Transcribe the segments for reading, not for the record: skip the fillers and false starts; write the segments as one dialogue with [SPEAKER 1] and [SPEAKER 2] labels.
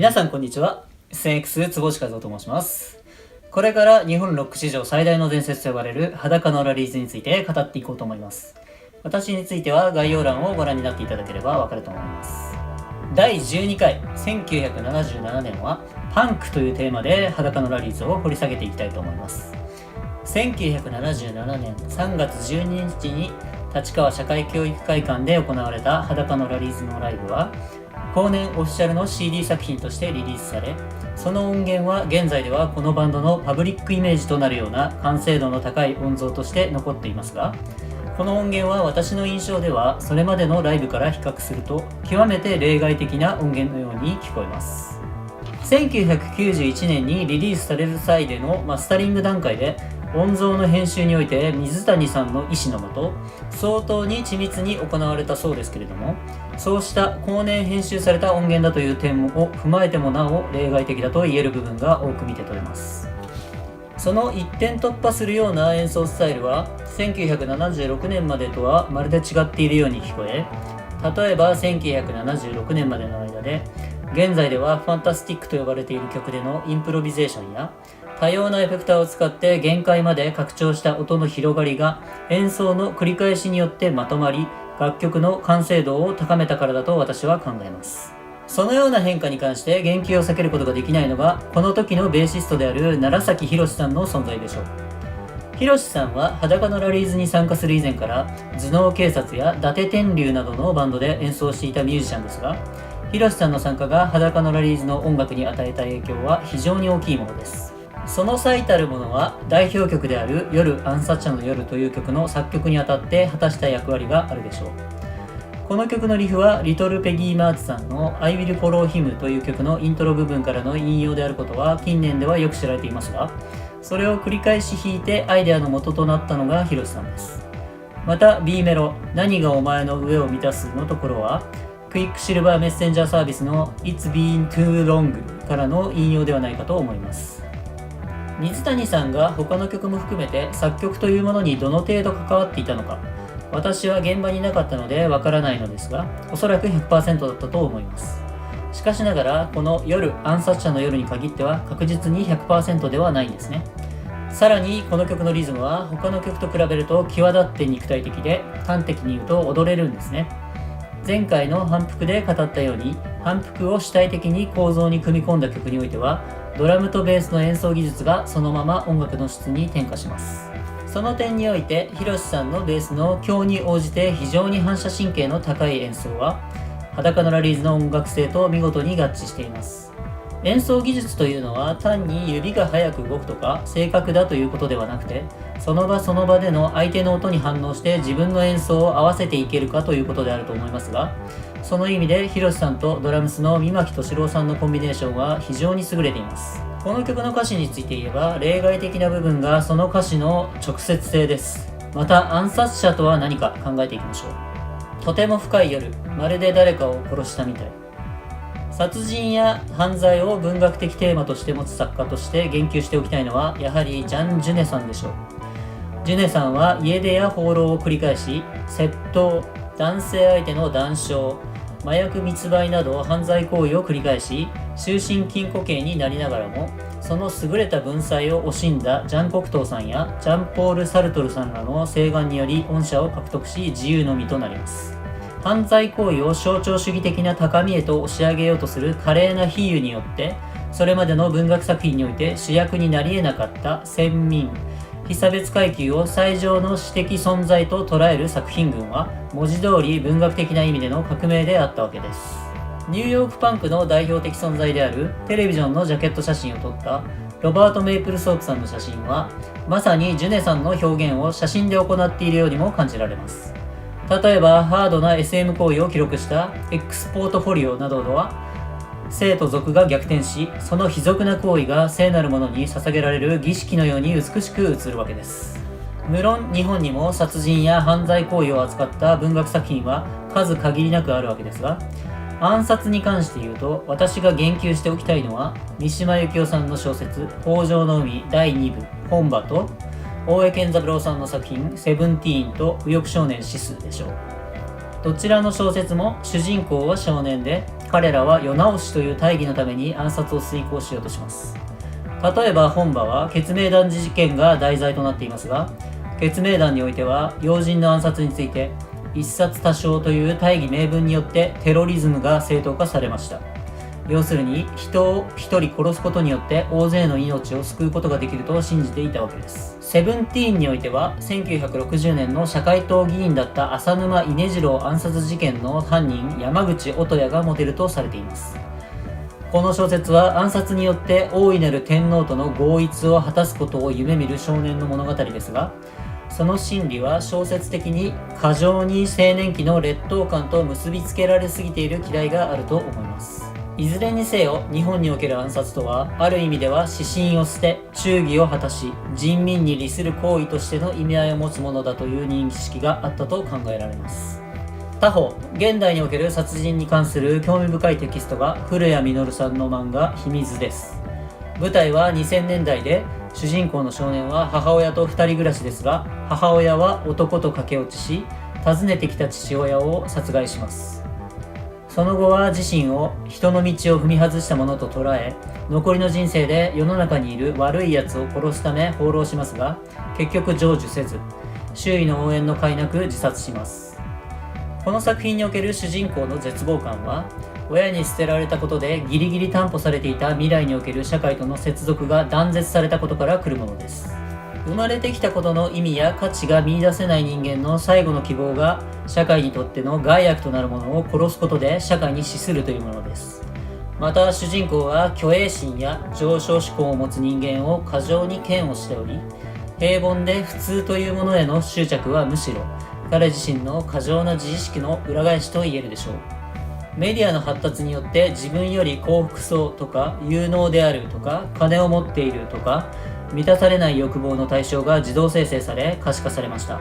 [SPEAKER 1] 皆さんこんにちは。1000X 坪内和夫と申します。これから日本ロック史上最大の伝説と呼ばれる裸のラリーズについて語っていこうと思います。私については概要欄をご覧になっていただければわかると思います。第12回1977年はパンクというテーマで裸のラリーズを掘り下げていきたいと思います。1977年3月12日に立川社会教育会館で行われた裸のラリーズのライブは後年オフィシャルの CD 作品としてリリースされ、その音源は現在ではこのバンドのパブリックイメージとなるような完成度の高い音像として残っていますが、この音源は私の印象ではそれまでのライブから比較すると極めて例外的な音源のように聞こえます。1991年にリリースされる際でのマスタリング段階で音像の編集において水谷さんの意思のもと相当に緻密に行われたそうですけれども、そうした後年編集された音源だという点を踏まえてもなお例外的だと言える部分が多く見て取れます。その一点突破するような演奏スタイルは1976年までとはまるで違っているように聞こえ、例えば1976年までの間で現在ではファンタスティックと呼ばれている曲でのインプロビゼーションや多様なエフェクターを使って限界まで拡張した音の広がりが演奏の繰り返しによってまとまり、楽曲の完成度を高めたからだと私は考えます。そのような変化に関して言及を避けることができないのがこの時のベーシストである楢崎宏さんの存在でしょう。宏さんは裸のラリーズに参加する以前から頭脳警察や伊達天龍などのバンドで演奏していたミュージシャンですが、宏さんの参加が裸のラリーズの音楽に与えた影響は非常に大きいものです。その最たるものは代表曲である夜暗殺者の夜という曲の作曲にあたって果たした役割があるでしょう。この曲のリフはリトル・ペギー・マーツさんの I Will Follow Him という曲のイントロ部分からの引用であることは近年ではよく知られていますが、それを繰り返し弾いてアイデアの元となったのが宏さんです。また B メロ何がお前の上を満たすのところはクイックシルバーメッセンジャーサービスの It's Been Too Long からの引用ではないかと思います。水谷さんが他の曲も含めて作曲というものにどの程度関わっていたのか、私は現場にいなかったのでわからないのですが、おそらく 100% だったと思います。しかしながらこの夜暗殺者の夜に限っては確実に 100% ではないんですね。さらにこの曲のリズムは他の曲と比べると際立って肉体的で端的に言うと踊れるんですね。前回の反復で語ったように反復を主体的に構造に組み込んだ曲においてはドラムとベースの演奏技術がそのまま音楽の質に転化します。その点において宏さんのベースの強に応じて非常に反射神経の高い演奏は裸のラリーズの音楽性と見事に合致しています。演奏技術というのは単に指が速く動くとか正確だということではなくて、その場その場での相手の音に反応して自分の演奏を合わせていけるかということであると思いますが、その意味で宏さんとドラムスの三巻敏郎さんのコンビネーションは非常に優れています。この曲の歌詞について言えば例外的な部分がその歌詞の直接性です。また暗殺者とは何か考えていきましょう。とても深い夜、まるで誰かを殺したみたい。殺人や犯罪を文学的テーマとして持つ作家として言及しておきたいのはやはりジャン・ジュネさんでしょう。ジュネさんは家出や放浪を繰り返し窃盗、男性相手の談笑、麻薬密売など犯罪行為を繰り返し終身禁錮刑になりながらもその優れた文才を惜しんだジャン・コクトーさんやジャンポール・サルトルさんらの請願により恩赦を獲得し自由の身となります。犯罪行為を象徴主義的な高みへと押し上げようとする華麗な比喩によってそれまでの文学作品において主役になり得なかった先民、被差別階級を最上の私的存在と捉える作品群は文字通り文学的な意味での革命であったわけです。ニューヨークパンクの代表的存在であるテレビジョンのジャケット写真を撮ったロバート・メイプルソープさんの写真はまさにジュネさんの表現を写真で行っているようにも感じられます。例えばハードな SM 行為を記録した X ポートフォリオなどでは生と俗が逆転し、その卑俗な行為が聖なるものに捧げられる儀式のように美しく映るわけです。無論日本にも殺人や犯罪行為を扱った文学作品は数限りなくあるわけですが、暗殺に関して言うと私が言及しておきたいのは三島由紀夫さんの小説北条の海第2部本場と大江健三郎さんの作品セブンティーンと右翼少年シスでしょう。どちらの小説も主人公は少年で彼らは世直しという大義のために暗殺を遂行しようとします。例えば本場は血明弾事件が題材となっていますが、血明弾においては要人の暗殺について一殺多傷という大義名分によってテロリズムが正当化されました。要するに人を一人殺すことによって大勢の命を救うことができると信じていたわけです。セブンティーンにおいては1960年の社会党議員だった浅沼稲次郎暗殺事件の犯人山口音也がモデルとされています。この小説は暗殺によって大いなる天皇との合一を果たすことを夢見る少年の物語ですが、その心理は小説的に過剰に青年期の劣等感と結びつけられすぎている嫌いがあると思います。いずれにせよ日本における暗殺とはある意味では指針を捨て忠義を果たし人民に利する行為としての意味合いを持つものだという認識があったと考えられます。他方、現代における殺人に関する興味深いテキストが古谷実さんの漫画秘密です。舞台は2000年代で主人公の少年は母親と2人暮らしですが、母親は男と駆け落ちし訪ねてきた父親を殺害します。その後は自身を人の道を踏み外したものと捉え、残りの人生で世の中にいる悪い奴を殺すため放浪しますが、結局成就せず、周囲の応援の甲斐なく自殺します。この作品における主人公の絶望感は、親に捨てられたことでギリギリ担保されていた未来における社会との接続が断絶されたことから来るものです。生まれてきたことの意味や価値が見出せない人間の最後の希望が社会にとっての害悪となるものを殺すことで社会に資するというものです。また主人公は虚栄心や上昇志向を持つ人間を過剰に嫌悪しており、平凡で普通というものへの執着はむしろ彼自身の過剰な自意識の裏返しと言えるでしょう。メディアの発達によって自分より幸福そうとか有能であるとか金を持っているとか満たされない欲望の対象が自動生成され可視化されました。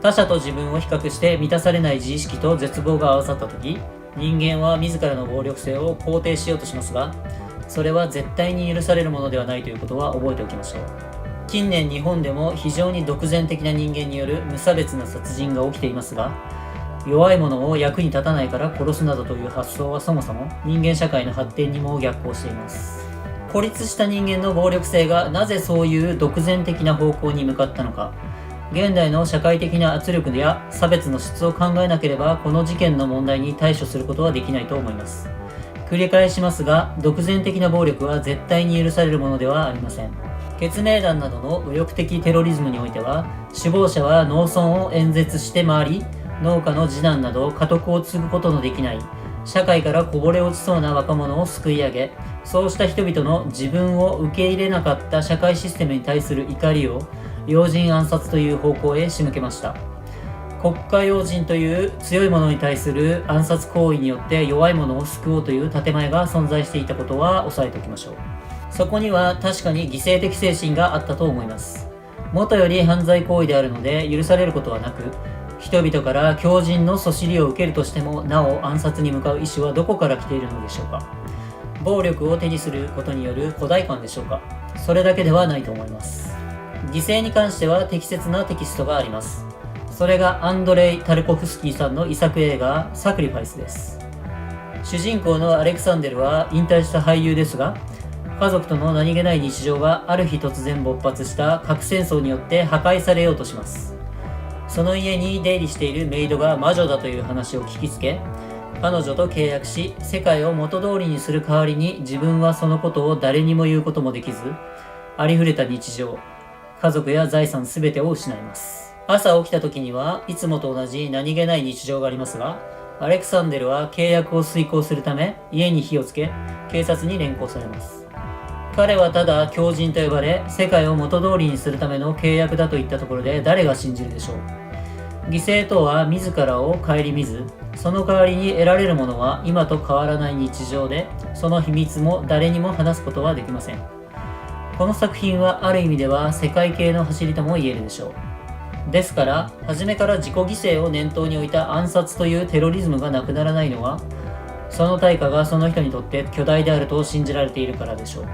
[SPEAKER 1] 他者と自分を比較して満たされない自意識と絶望が合わさった時、人間は自らの暴力性を肯定しようとしますが、それは絶対に許されるものではないということは覚えておきましょう。近年日本でも非常に独善的な人間による無差別な殺人が起きていますが、弱い者を役に立たないから殺すなどという発想はそもそも人間社会の発展にも逆行しています。孤立した人間の暴力性がなぜそういう独善的な方向に向かったのか、現代の社会的な圧力や差別の質を考えなければこの事件の問題に対処することはできないと思います。繰り返しますが、独善的な暴力は絶対に許されるものではありません。血明弾などの右翼的テロリズムにおいては、首謀者は農村を演説して回り、農家の次男など家督を継ぐことのできない社会からこぼれ落ちそうな若者をすくい上げ、そうした人々の自分を受け入れなかった社会システムに対する怒りを要人暗殺という方向へ仕向けました。国家要人という強い者に対する暗殺行為によって弱い者を救おうという建前が存在していたことは押さえておきましょう。そこには確かに犠牲的精神があったと思います。もとより犯罪行為であるので許されることはなく、人々から強靭のそしりを受けるとしてもなお暗殺に向かう意志はどこから来ているのでしょうか。暴力を手にすることによる古代感でしょうか。それだけではないと思います。犠牲に関しては適切なテキストがあります。それがアンドレイ・タルコフスキーさんの遺作映画サクリファイスです。主人公のアレクサンデルは引退した俳優ですが、家族との何気ない日常がある日突然勃発した核戦争によって破壊されようとします。その家に出入りしているメイドが魔女だという話を聞きつけ、彼女と契約し、世界を元通りにする代わりに自分はそのことを誰にも言うこともできず、ありふれた日常、家族や財産すべてを失います。朝起きた時にはいつもと同じ何気ない日常がありますが、アレクサンデルは契約を遂行するため家に火をつけ、警察に連行されます。彼はただ狂人と呼ばれ、世界を元通りにするための契約だといったところで誰が信じるでしょう。犠牲とは自らを顧みず、その代わりに得られるものは今と変わらない日常で、その秘密も誰にも話すことはできません。この作品はある意味では世界系の走りとも言えるでしょう。ですから、初めから自己犠牲を念頭に置いた暗殺というテロリズムがなくならないのは、その対価がその人にとって巨大であると信じられているからでしょう。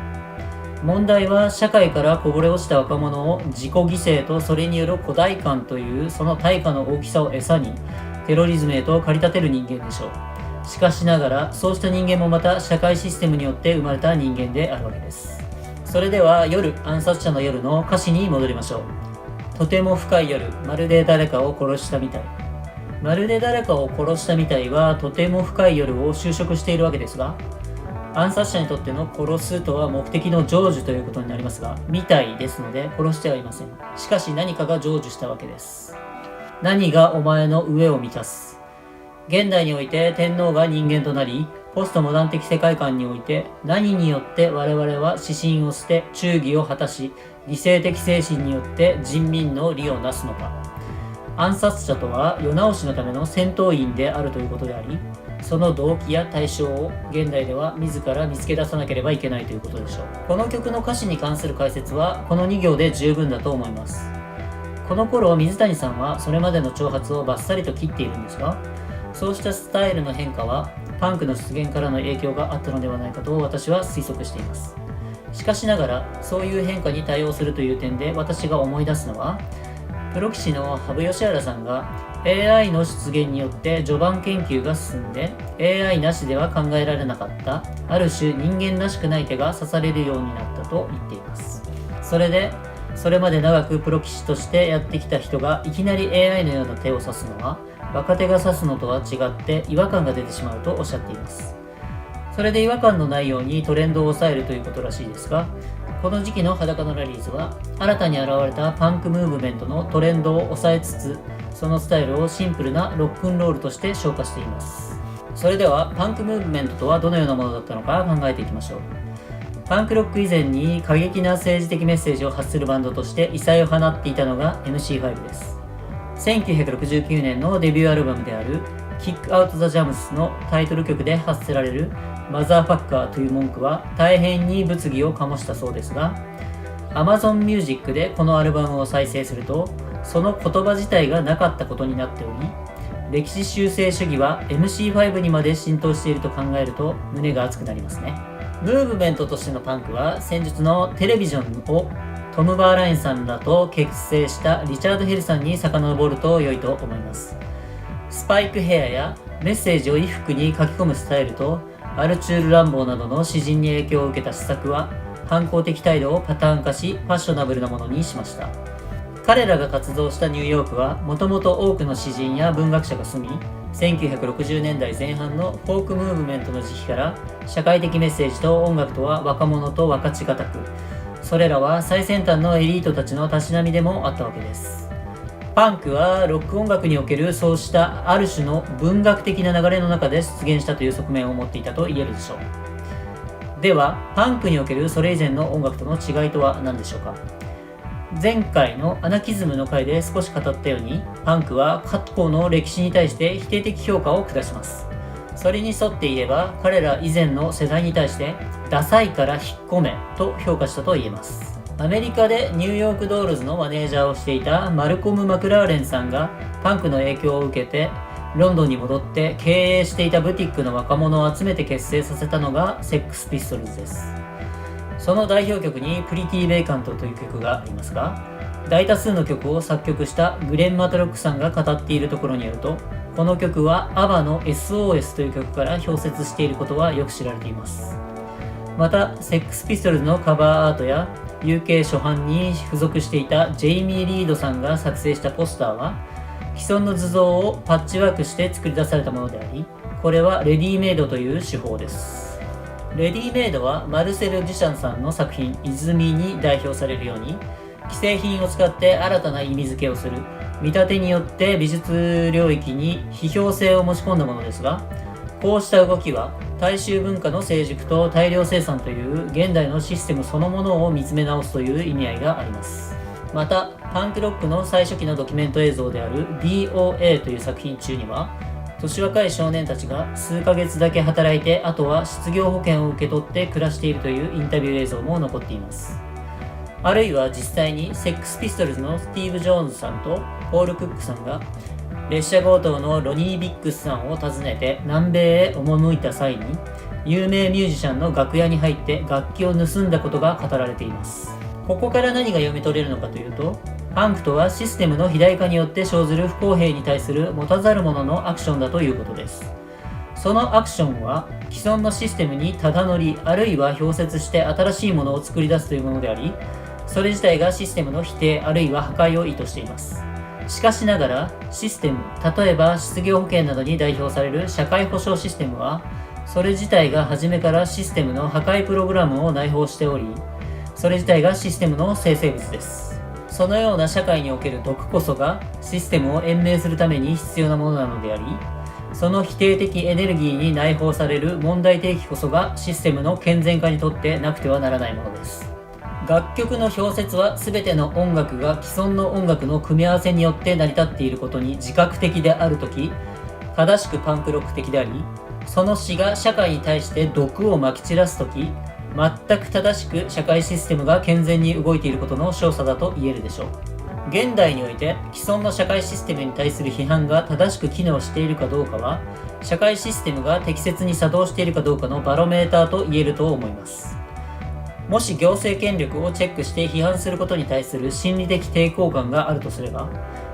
[SPEAKER 1] 問題は社会からこぼれ落ちた若者を自己犠牲とそれによる古代感というその対価の大きさを餌にテロリズムへと駆り立てる人間でしょう。しかしながらそうした人間もまた社会システムによって生まれた人間であるわけです。それでは夜、暗殺者の夜の歌詞に戻りましょう。とても深い夜、まるで誰かを殺したみたい。まるで誰かを殺したみたいはとても深い夜を修飾しているわけですが、暗殺者にとっての殺すとは目的の成就ということになりますが、みたいですので殺してはいません。しかし何かが成就したわけです。何がお前の飢えを満たす。現代において天皇が人間となり、ポストモダン的世界観において何によって我々は指針を捨て忠義を果たし、理性的精神によって人民の利をなすのか。暗殺者とは世直しのための戦闘員であるということであり、その動機や対象を現代では自ら見つけ出さなければいけないということでしょう。この曲の歌詞に関する解説はこの2行で十分だと思います。この頃水谷さんはそれまでの挑発をバッサリと切っているんですが、そうしたスタイルの変化はパンクの出現からの影響があったのではないかと私は推測しています。しかしながらそういう変化に対応するという点で私が思い出すのは、プロ棋士の羽生善治さんが AI の出現によって序盤研究が進んで AI なしでは考えられなかったある種人間らしくない手が指されるようになったと言っています。それでそれまで長くプロ棋士としてやってきた人がいきなり AI のような手を指すのは若手が指すのとは違って違和感が出てしまうとおっしゃっています。それで違和感のないようにトレンドを抑えるということらしいですが、この時期の裸のラリーズは新たに現れたパンクムーブメントのトレンドを抑えつつ、そのスタイルをシンプルなロックンロールとして昇華しています。それではパンクムーブメントとはどのようなものだったのか考えていきましょう。パンクロック以前に過激な政治的メッセージを発するバンドとして異彩を放っていたのが MC5 です。1969年のデビューアルバムである Kick Out the Jams のタイトル曲で発せられるマザーファッカーという文句は大変に物議を醸したそうですが、 Amazon Music でこのアルバムを再生するとその言葉自体がなかったことになっており、歴史修正主義は MC5 にまで浸透していると考えると胸が熱くなりますね。ムーブメントとしてのパンクは先日のテレビジョンをトム・バーラインさんらと結成したリチャード・ヘルさんに遡ると良いと思います。スパイクヘアやメッセージを衣服に書き込むスタイルとアルチュール・ランボーなどの詩人に影響を受けた施策は反抗的態度をパターン化しファッショナブルなものにしました。彼らが活動したニューヨークはもともと多くの詩人や文学者が住み、1960年代前半のフォークムーブメントの時期から社会的メッセージと音楽とは若者と分かちがたく、それらは最先端のエリートたちのたしなみでもあったわけです。パンクはロック音楽におけるそうしたある種の文学的な流れの中で出現したという側面を持っていたと言えるでしょう。ではパンクにおけるそれ以前の音楽との違いとは何でしょうか。前回のアナキズムの回で少し語ったように、パンクは過去の歴史に対して否定的評価を下します。それに沿っていれば彼ら以前の世代に対してダサいから引っ込めと評価したと言えます。アメリカでニューヨークドールズのマネージャーをしていたマルコム・マクラーレンさんがパンクの影響を受けてロンドンに戻って経営していたブティックの若者を集めて結成させたのがセックスピストルズです。その代表曲にプリティ・ベイカントという曲がありますが、大多数の曲を作曲したグレン・マトロックさんが語っているところによると、この曲は ABBA の SOS という曲から表説していることはよく知られています。またセックスピストルズのカバーアートや UK 初版に付属していたジェイミー・リードさんが作成したポスターは既存の図像をパッチワークして作り出されたものであり、これはレディメイドという手法です。レディメイドはマルセル・デュシャンさんの作品泉に代表されるように、既製品を使って新たな意味付けをする見立てによって美術領域に批評性を持ち込んだものですが、こうした動きは大衆文化の成熟と大量生産という現代のシステムそのものを見つめ直すという意味合いがあります。またパンクロックの最初期のドキュメント映像である DOA という作品中には、年若い少年たちが数ヶ月だけ働いてあとは失業保険を受け取って暮らしているというインタビュー映像も残っています。あるいは実際にセックスピストルズのスティーブ・ジョーンズさんとポール・クックさんが列車強盗のロニー・ビックスさんを訪ねて南米へ赴いた際に、有名ミュージシャンの楽屋に入って楽器を盗んだことが語られています。ここから何が読み取れるのかというと、パンクとはシステムの肥大化によって生ずる不公平に対する持たざる者のアクションだということです。そのアクションは既存のシステムにただ乗り、あるいは氷雪して新しいものを作り出すというものであり、それ自体がシステムの否定あるいは破壊を意図しています。しかしながらシステム、例えば失業保険などに代表される社会保障システムは、それ自体が初めからシステムの破壊プログラムを内包しており、それ自体がシステムの生成物です。そのような社会における毒こそがシステムを延命するために必要なものなのであり、その否定的エネルギーに内包される問題提起こそがシステムの健全化にとってなくてはならないものです。楽曲の氷雪は全ての音楽が既存の音楽の組み合わせによって成り立っていることに自覚的であるとき、正しくパンクロック的であり、その詩が社会に対して毒をまき散らすとき、全く正しく社会システムが健全に動いていることの証左だと言えるでしょう。現代において既存の社会システムに対する批判が正しく機能しているかどうかは、社会システムが適切に作動しているかどうかのバロメーターと言えると思います。もし行政権力をチェックして批判することに対する心理的抵抗感があるとすれば、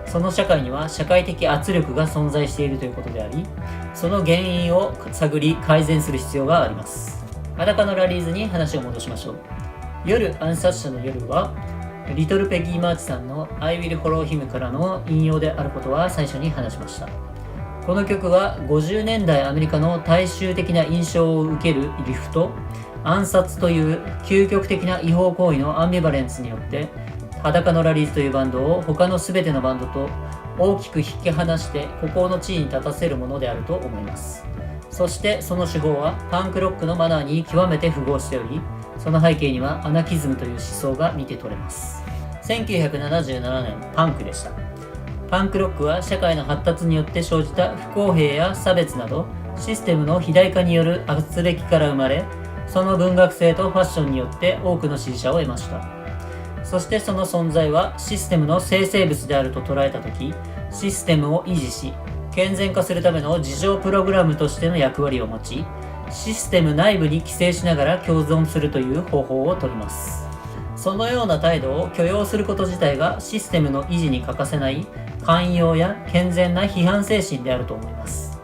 [SPEAKER 1] その社会には社会的圧力が存在しているということであり、その原因を探り改善する必要があります。裸のラリーズに話を戻しましょう。夜暗殺者の夜はリトルペギー・マーチさんの I Will Follow Him からの引用であることは最初に話しました。この曲は50年代アメリカの大衆的な印象を受けるリフと暗殺という究極的な違法行為のアンビバレンスによって、裸のラリーズというバンドを他の全てのバンドと大きく引き離して孤高の地位に立たせるものであると思います。そしてその手法はパンクロックのマナーに極めて符合しており、その背景にはアナキズムという思想が見て取れます。1977年、パンクでした。パンクロックは社会の発達によって生じた不公平や差別などシステムの肥大化による圧力から生まれ、その文学性とファッションによって多くの支持者を得ました。そしてその存在はシステムの生成物であると捉えたとき、システムを維持し健全化するための自浄プログラムとしての役割を持ち、システム内部に寄生しながら共存するという方法をとります。そのような態度を許容すること自体がシステムの維持に欠かせない寛容や健全な批判精神であると思います。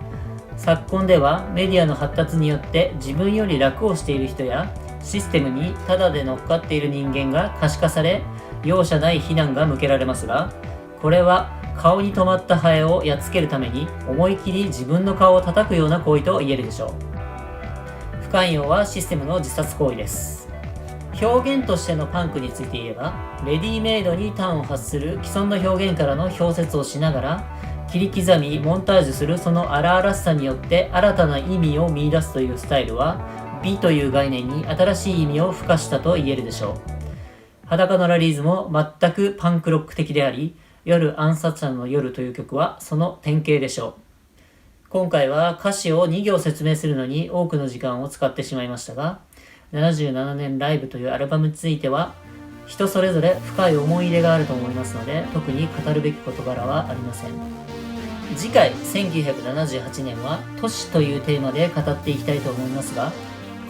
[SPEAKER 1] 昨今ではメディアの発達によって自分より楽をしている人やシステムにタダで乗っかっている人間が可視化され、容赦ない非難が向けられますが、これは顔に止まったハエをやっつけるために思い切り自分の顔を叩くような行為と言えるでしょう。不寛容はシステムの自殺行為です。表現としてのパンクについて言えば、レディメイドに端を発する既存の表現からの氷雪をしながら切り刻みモンタージュするその荒々しさによって新たな意味を見出すというスタイルは、美という概念に新しい意味を付加したと言えるでしょう。裸のラリーズも全くパンクロック的であり、夜暗殺者の夜という曲はその典型でしょう。今回は歌詞を2行説明するのに多くの時間を使ってしまいましたが、77年ライブというアルバムについては人それぞれ深い思い入れがあると思いますので、特に語るべき事柄はありません。次回1978年は都市というテーマで語っていきたいと思いますが、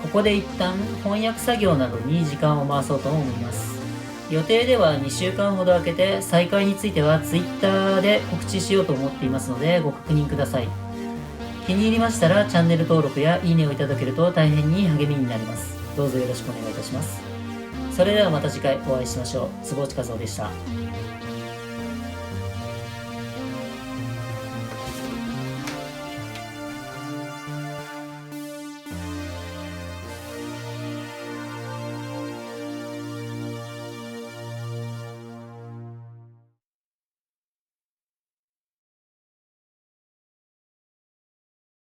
[SPEAKER 1] ここで一旦翻訳作業などに時間を回そうと思います。予定では2週間ほど空けて再開については Twitter で告知しようと思っていますのでご確認ください。気に入りましたらチャンネル登録やいいねをいただけると大変に励みになります。どうぞよろしくお願いいたします。それではまた次回お会いしましょう。坪内和夫でした。